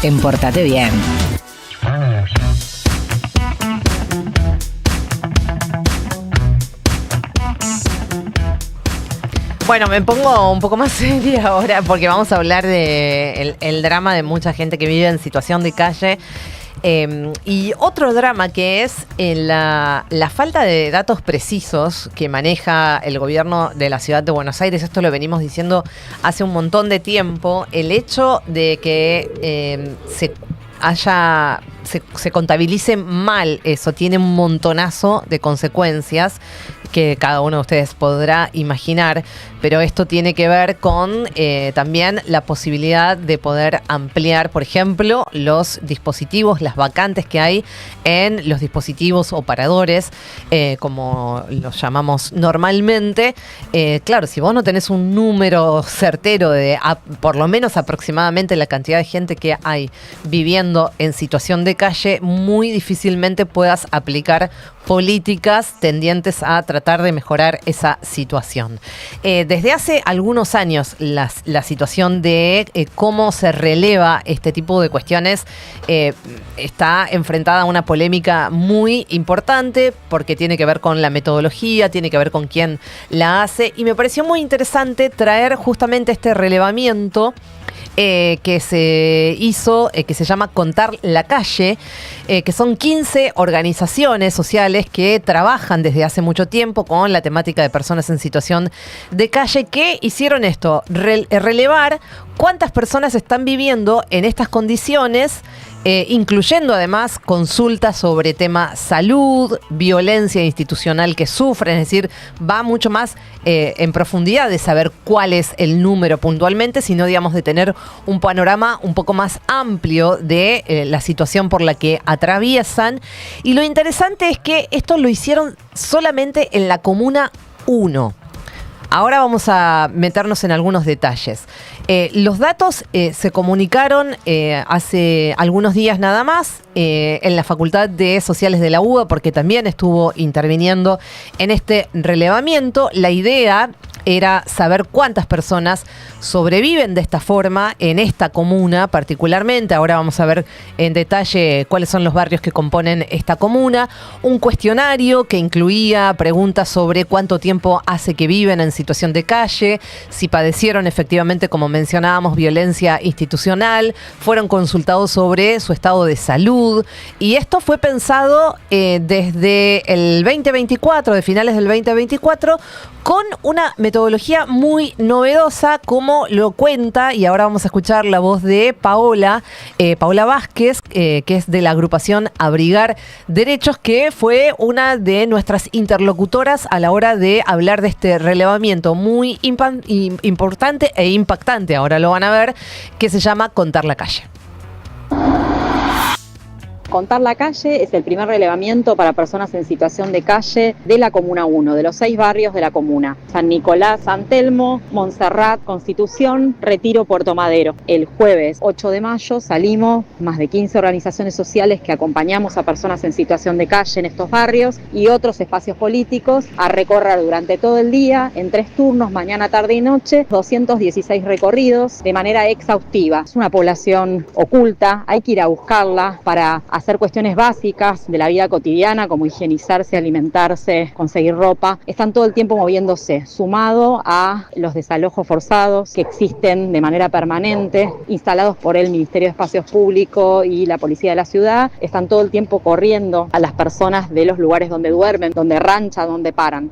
en Portate Bien. Bueno, me pongo un poco más seria ahora porque vamos a hablar de el drama de mucha gente que vive en situación de calle. Y otro drama que es la falta de datos precisos que maneja el gobierno de la ciudad de Buenos Aires. Esto lo venimos diciendo hace un montón de tiempo. El hecho de que se contabilice mal eso tiene un montonazo de consecuencias que cada uno de ustedes podrá imaginar, pero esto tiene que ver con también la posibilidad de poder ampliar, por ejemplo, los dispositivos, las vacantes que hay en los dispositivos operadores, como los llamamos normalmente. Claro, si vos no tenés un número certero de por lo menos aproximadamente la cantidad de gente que hay viviendo en situación de calle, muy difícilmente puedas aplicar políticas tendientes a tratar de mejorar esa situación. Desde hace algunos años la situación de cómo se releva este tipo de cuestiones está enfrentada a una polémica muy importante porque tiene que ver con la metodología, tiene que ver con quién la hace, y me pareció muy interesante traer justamente este relevamiento que se hizo, que se llama Contar la Calle, que son 15 organizaciones sociales que trabajan desde hace mucho tiempo con la temática de personas en situación de calle, que hicieron esto, relevar cuántas personas están viviendo en estas condiciones, incluyendo además consultas sobre tema salud, violencia institucional que sufren, es decir, va mucho más en profundidad de saber cuál es el número puntualmente, sino, digamos, de tener un panorama un poco más amplio de la situación por la que atraviesan. Y lo interesante es que esto lo hicieron solamente en la Comuna 1. Ahora vamos a meternos en algunos detalles. Los datos se comunicaron hace algunos días nada más en la Facultad de Sociales de la UBA, porque también estuvo interviniendo en este relevamiento. La idea era saber cuántas personas sobreviven de esta forma en esta comuna particularmente. Ahora vamos a ver en detalle cuáles son los barrios que componen esta comuna. Un cuestionario que incluía preguntas sobre cuánto tiempo hace que viven en situación de calle, si padecieron efectivamente, como mencionábamos, violencia institucional, fueron consultados sobre su estado de salud. Y esto fue pensado desde el 2024, de finales del 2024, con una metodología muy novedosa, como lo cuenta, y ahora vamos a escuchar la voz de Paola Vázquez, que es de la agrupación Abrigar Derechos, que fue una de nuestras interlocutoras a la hora de hablar de este relevamiento muy importante e impactante, ahora lo van a ver, que se llama Contar la Calle. Contar la Calle es el primer relevamiento para personas en situación de calle de la Comuna 1, de los 6 barrios de la comuna: San Nicolás, San Telmo, Montserrat, Constitución, Retiro, Puerto Madero. El jueves 8 de mayo salimos más de 15 organizaciones sociales que acompañamos a personas en situación de calle en estos barrios y otros espacios políticos a recorrer durante todo el día, en 3 turnos, mañana, tarde y noche, 216 recorridos de manera exhaustiva. Es una población oculta, hay que ir a buscarla para hacer cuestiones básicas de la vida cotidiana, como higienizarse, alimentarse, conseguir ropa. Están todo el tiempo moviéndose, sumado a los desalojos forzados que existen de manera permanente, instalados por el Ministerio de Espacios Públicos y la Policía de la Ciudad. Están todo el tiempo corriendo a las personas de los lugares donde duermen, donde ranchan, donde paran.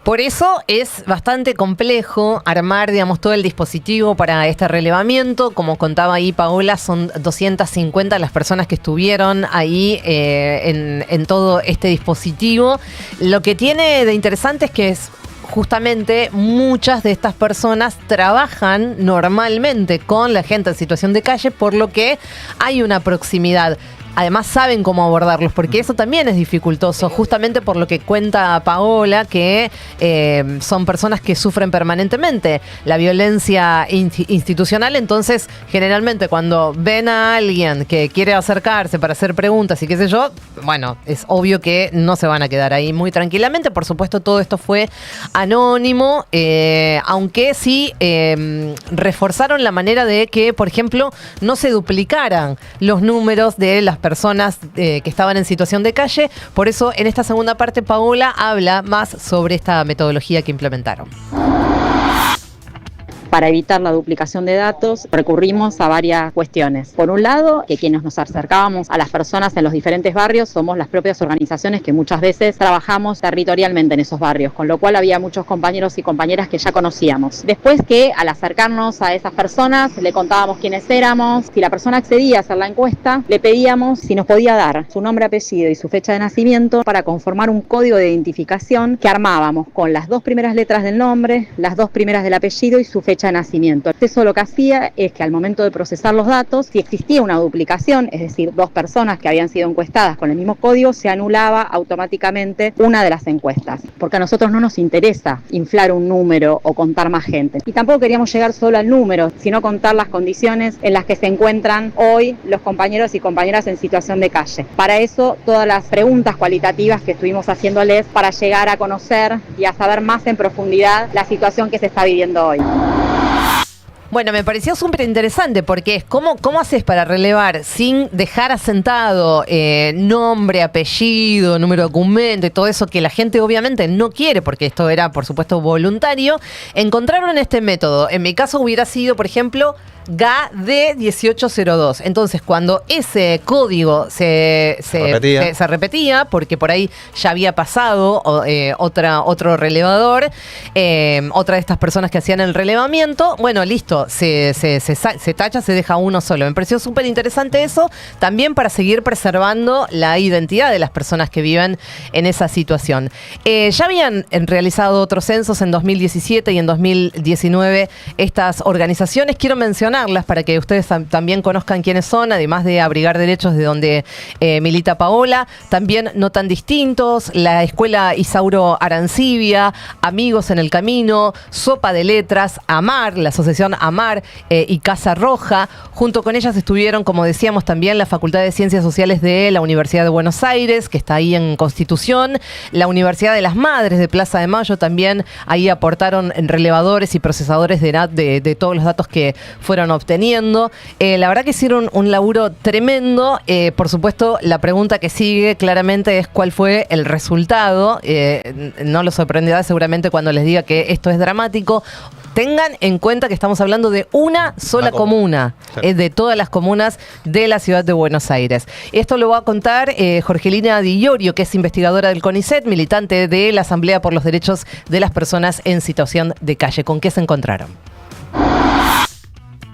Por eso es bastante complejo armar, digamos, todo el dispositivo para este relevamiento. Como contaba ahí Paola, son 250 las personas que estuvieron ahí en todo este dispositivo. Lo que tiene de interesante es que justamente muchas de estas personas trabajan normalmente con la gente en situación de calle, por lo que hay una proximidad. además saben cómo abordarlos, porque eso también es dificultoso, justamente por lo que cuenta Paola, que son personas que sufren permanentemente la violencia institucional. Entonces, generalmente cuando ven a alguien que quiere acercarse para hacer preguntas y qué sé yo, bueno, es obvio que no se van a quedar ahí muy tranquilamente. Por supuesto, todo esto fue anónimo, aunque sí reforzaron la manera de que, por ejemplo, no se duplicaran los números de las personas que estaban en situación de calle. Por eso, en esta segunda parte, Paola habla más sobre esta metodología que implementaron. Para evitar la duplicación de datos, recurrimos a varias cuestiones. Por un lado, que quienes nos acercábamos a las personas en los diferentes barrios somos las propias organizaciones que muchas veces trabajamos territorialmente en esos barrios, con lo cual había muchos compañeros y compañeras que ya conocíamos. Después que al acercarnos a esas personas, le contábamos quiénes éramos, si la persona accedía a hacer la encuesta, le pedíamos si nos podía dar su nombre, apellido y su fecha de nacimiento para conformar un código de identificación que armábamos con las 2 primeras letras del nombre, las 2 primeras del apellido y su fecha de nacimiento. Eso lo que hacía es que al momento de procesar los datos, si existía una duplicación, es decir, 2 personas que habían sido encuestadas con el mismo código, se anulaba automáticamente una de las encuestas, porque a nosotros no nos interesa inflar un número o contar más gente. Y tampoco queríamos llegar solo al número, sino contar las condiciones en las que se encuentran hoy los compañeros y compañeras en situación de calle. Para eso, todas las preguntas cualitativas que estuvimos haciéndoles para llegar a conocer y a saber más en profundidad la situación que se está viviendo hoy. Bueno, me pareció súper interesante porque es ¿cómo haces para relevar sin dejar asentado nombre, apellido, número de documento y todo eso que la gente obviamente no quiere, porque esto era, por supuesto, voluntario? Encontraron este método. En mi caso hubiera sido, por ejemplo, GAD1802. Entonces, cuando ese código se repetía, porque por ahí ya había pasado otro relevador, otra de estas personas que hacían el relevamiento, bueno, listo, se tacha, se deja uno solo. Me pareció súper interesante eso, también para seguir preservando la identidad de las personas que viven en esa situación. Ya habían realizado otros censos en 2017 y en 2019 estas organizaciones. Quiero mencionarlas para que ustedes también conozcan quiénes son, además de Abrigar Derechos, de donde milita Paola. También No Tan Distintos, la Escuela Isauro Arancibia, Amigos en el Camino, Sopa de Letras, AMAR, la asociación AMAR y Casa Roja. Junto con ellas estuvieron, como decíamos, también la Facultad de Ciencias Sociales de la Universidad de Buenos Aires, que está ahí en Constitución, la Universidad de las Madres de Plaza de Mayo, también ahí aportaron relevadores y procesadores de todos los datos que fueron obteniendo. La verdad que hicieron un laburo tremendo. Por supuesto, la pregunta que sigue claramente es cuál fue el resultado. No los sorprenderá seguramente cuando les diga que esto es dramático. Tengan en cuenta que estamos hablando de una sola comuna, de todas las comunas de la ciudad de Buenos Aires. Esto lo va a contar Jorgelina Di Iorio, que es investigadora del CONICET, militante de la Asamblea por los Derechos de las Personas en Situación de Calle. ¿Con qué se encontraron?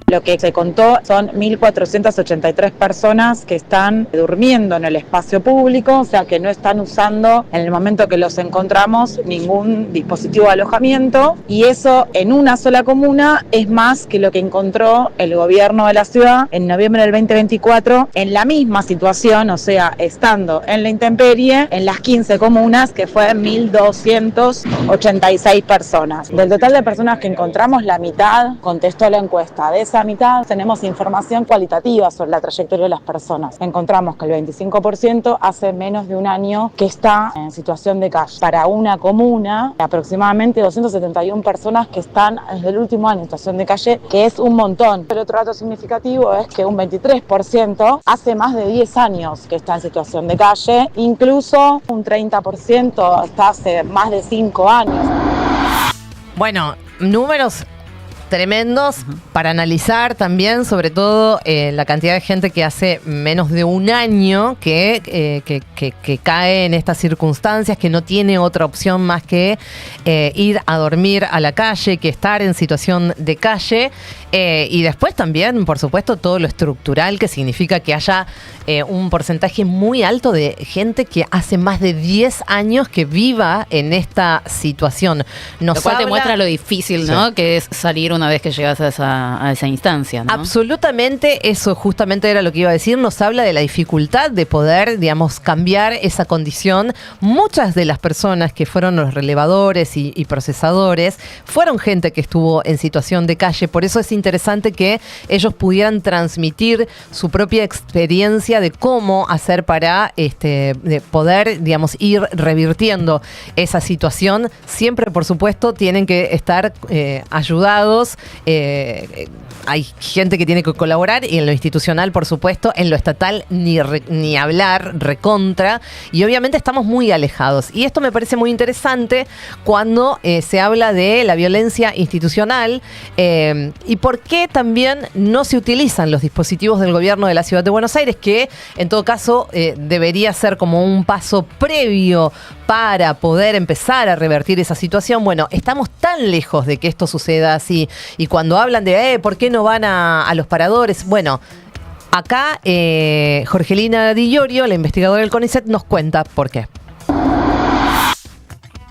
Lo que se contó son 1.483 personas que están durmiendo en el espacio público, o sea que no están usando en el momento que los encontramos ningún dispositivo de alojamiento, y eso en una sola comuna es más que lo que encontró el gobierno de la ciudad en noviembre del 2024 en la misma situación, o sea, estando en la intemperie en las 15 comunas, que fue 1.286 personas. Del total de personas que encontramos, la mitad contestó la encuesta. De esa mitad tenemos información cualitativa sobre la trayectoria de las personas. Encontramos que el 25% hace menos de un año que está en situación de calle. Para una comuna, aproximadamente 271 personas que están desde el último año en situación de calle, que es un montón. El otro dato significativo es que un 23% hace más de 10 años que está en situación de calle, incluso un 30% está hace más de 5 años. Bueno, números tremendos para analizar también, sobre todo la cantidad de gente que hace menos de un año que cae en estas circunstancias, que no tiene otra opción más que ir a dormir a la calle, que estar en situación de calle, y después también, por supuesto, todo lo estructural que significa que haya un porcentaje muy alto de gente que hace más de 10 años que viva en esta situación. Lo cual te muestra lo difícil, ¿no? Que es salir una vez que llegas a esa instancia, ¿no? Absolutamente, eso justamente era lo que iba a decir. Nos habla de la dificultad de poder, digamos, cambiar esa condición. Muchas de las personas que fueron los relevadores y procesadores fueron gente que estuvo en situación de calle. Por eso es interesante que ellos pudieran transmitir su propia experiencia de cómo hacer para de poder, digamos, ir revirtiendo esa situación. Siempre, por supuesto, tienen que estar ayudados. Hay gente que tiene que colaborar y en lo institucional, por supuesto, en lo estatal ni hablar, recontra. Y obviamente estamos muy alejados. Y esto me parece muy interesante cuando se habla de la violencia institucional y por qué también no se utilizan los dispositivos del gobierno de la Ciudad de Buenos Aires, que en todo caso debería ser como un paso previo para poder empezar a revertir esa situación. Bueno, estamos tan lejos de que esto suceda así. Y cuando hablan de ¿por qué no van a los paradores? Bueno, acá Jorgelina Di Iorio, la investigadora del CONICET, nos cuenta por qué.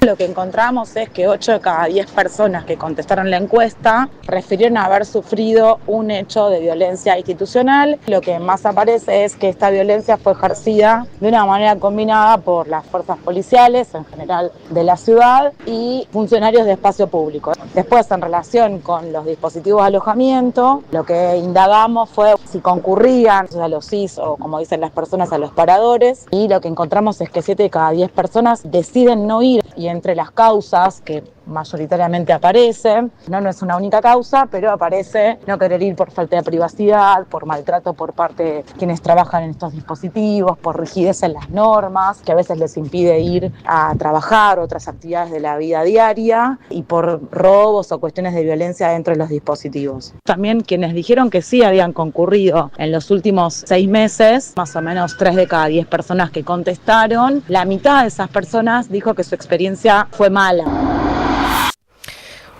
Lo que encontramos es que 8 de cada 10 personas que contestaron la encuesta refirieron haber sufrido un hecho de violencia institucional. Lo que más aparece es que esta violencia fue ejercida de una manera combinada por las fuerzas policiales, en general de la ciudad, y funcionarios de espacio público. Después, en relación con los dispositivos de alojamiento, lo que indagamos fue si concurrían a los CIS o, como dicen las personas, a los paradores, y lo que encontramos es que 7 de cada 10 personas deciden no ir. Y entre las causas que mayoritariamente aparecen, no es una única causa, pero aparece no querer ir por falta de privacidad, por maltrato por parte de quienes trabajan en estos dispositivos, por rigidez en las normas, que a veces les impide ir a trabajar, otras actividades de la vida diaria, y por robos o cuestiones de violencia dentro de los dispositivos. También quienes dijeron que sí habían concurrido en los últimos 6 meses, más o menos 3 de cada 10 personas que contestaron, la mitad de esas personas dijo que su experiencia fue mala.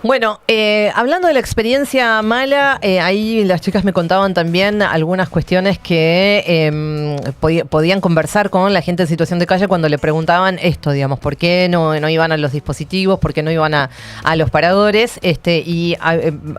Bueno, hablando de la experiencia mala, ahí las chicas me contaban también algunas cuestiones que podían conversar con la gente en situación de calle cuando le preguntaban esto, digamos, por qué no iban a los dispositivos, por qué no iban a los paradores, y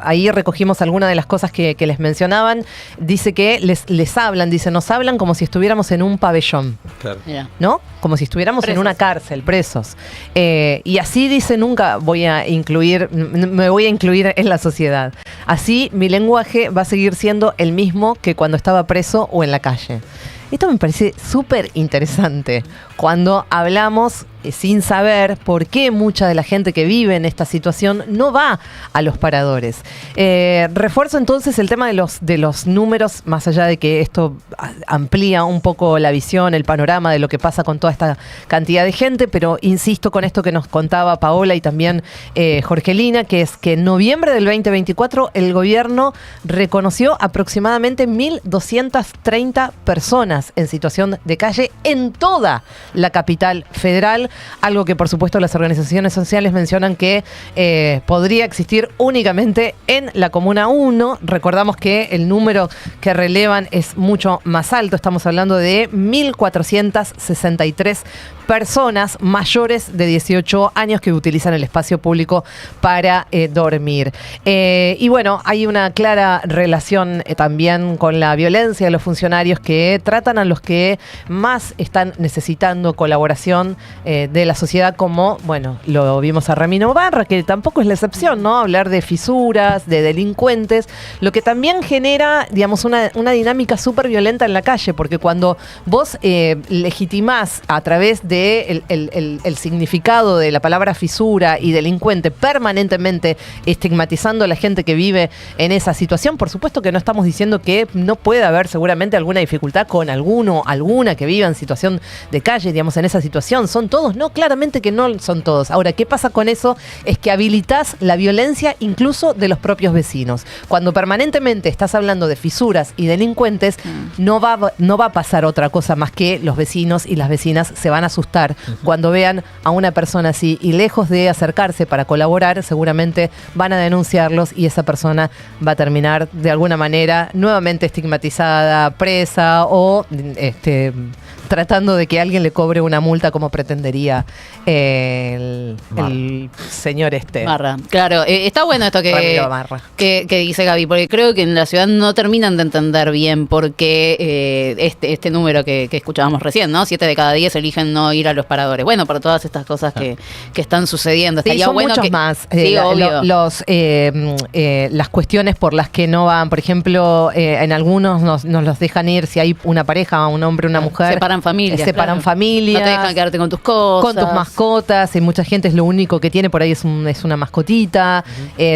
ahí recogimos algunas de las cosas que les mencionaban. Dice que les hablan, nos hablan como si estuviéramos en un pabellón, Claro. ¿no? Como si estuviéramos presos. En una cárcel, presos. Y así dice, nunca me voy a incluir en la sociedad. Así mi lenguaje va a seguir siendo el mismo que cuando estaba preso o en la calle. Esto me parece súper interesante cuando hablamos sin saber por qué mucha de la gente que vive en esta situación no va a los paradores. Refuerzo entonces el tema de los números, más allá de que esto amplía un poco la visión, el panorama de lo que pasa con toda esta cantidad de gente, pero insisto con esto que nos contaba Paola y también Jorgelina, que es que en noviembre del 2024 el gobierno reconoció aproximadamente 1.230 personas en situación de calle en toda la capital federal, algo que por supuesto las organizaciones sociales mencionan que podría existir únicamente en la Comuna 1. Recordamos que el número que relevan es mucho más alto, estamos hablando de 1.463 personas mayores de 18 años que utilizan el espacio público para dormir. Y bueno, hay una clara relación también con la violencia de los funcionarios que tratan a los que más están necesitando colaboración de la sociedad, como, bueno, lo vimos a Ramiro Barra, que tampoco es la excepción, ¿no? Hablar de fisuras, de delincuentes, lo que también genera, digamos, una dinámica súper violenta en la calle, porque cuando vos legitimás a través de el significado de la palabra fisura y delincuente permanentemente estigmatizando a la gente que vive en esa situación, por supuesto que no estamos diciendo que no puede haber seguramente alguna dificultad con alguna que viva en situación de calle, digamos, en esa situación. ¿Son todos? No, claramente que no son todos. Ahora, ¿qué pasa con eso? Es que habilitas la violencia incluso de los propios vecinos. Cuando permanentemente estás hablando de fisuras y delincuentes, no va a pasar otra cosa más que los vecinos y las vecinas se van a asustar cuando vean a una persona así, y lejos de acercarse para colaborar, seguramente van a denunciarlos y esa persona persona va a terminar de alguna manera nuevamente estigmatizada, presa o tratando de que alguien le cobre una multa como pretendería el señor Marra. Claro, está bueno esto que dice Gaby, porque creo que en la ciudad no terminan de entender bien por qué este número que escuchábamos recién, ¿no? 7 de cada 10 eligen no ir a los paradores. Bueno, por todas estas cosas que están sucediendo. Sí, son bueno muchos más. Sí, obvio. Las cuestiones por las que no van, por ejemplo, en algunos nos los dejan ir si hay una pareja, un hombre, una mujer. Separan familias. Separan familias. No te dejan quedarte con tus cosas. Con tus mascotas. Y mucha gente es lo único que tiene por ahí es una mascotita.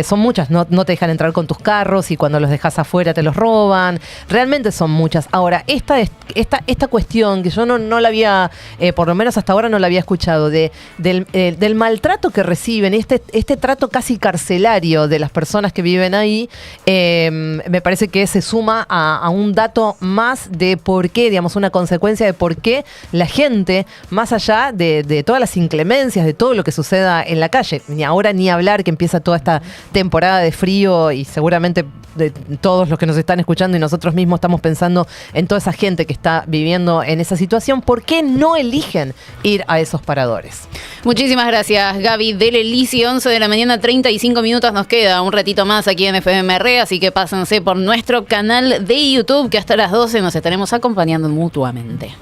Son muchas. No te dejan entrar con tus carros y cuando los dejas afuera te los roban. Realmente son muchas. Ahora, esta cuestión que yo no la había, por lo menos hasta ahora no la había escuchado, del maltrato que reciben, este trato casi carcelario de las personas que viven ahí, me parece que se suma a un dato más de por qué, digamos, una consecuencia de por qué la gente, más allá de todas las inclemencias, de todo lo que suceda en la calle, ni ahora ni hablar que empieza toda esta temporada de frío y seguramente de todos los que nos están escuchando y nosotros mismos estamos pensando en toda esa gente que está viviendo en esa situación, ¿por qué no eligen ir a esos paradores? Muchísimas gracias, Gaby del Elisi. 11 de la mañana, 35 minutos nos queda, un ratito más aquí en FMR, así que pásense por nuestro canal de YouTube, que hasta las 12 nos estaremos acompañando mutuamente.